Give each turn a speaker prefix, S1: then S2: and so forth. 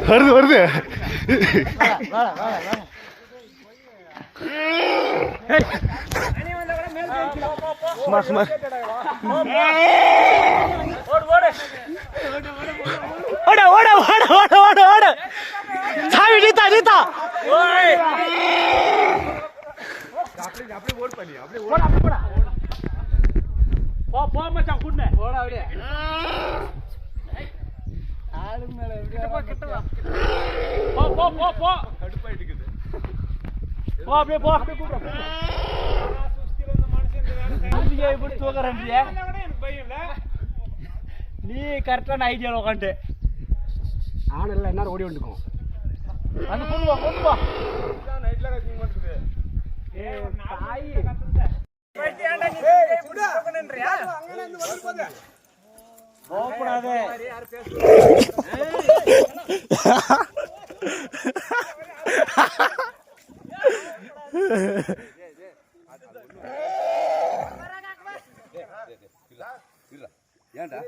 S1: வருது வருது. சுமார் சுமார் ஓட ஓட ஓட ஓட ஓட ஓட சாவி நீத்தா நீத்தா அப்படியே ஓட் பண்ணி அப்படியே ஓட அப்படியே போடா போ போ மச்சான் குண்ணே போடா அப்படியே ஆளு மேல கிட்ட வா போ போ போ போ கடுப்பாயிட்டு இருக்குது போ அப்படியே போ அப்படியே கூப்பிடு இப்படி தூக்குறேன்றியே நீ கரெக்டான ஐடியாவில் உட்காந்துட்டு ஆனல்ல என்ன ஓடி வந்துக்கும் அந்த கொண்டு வா கொண்டு வா ஏன்டா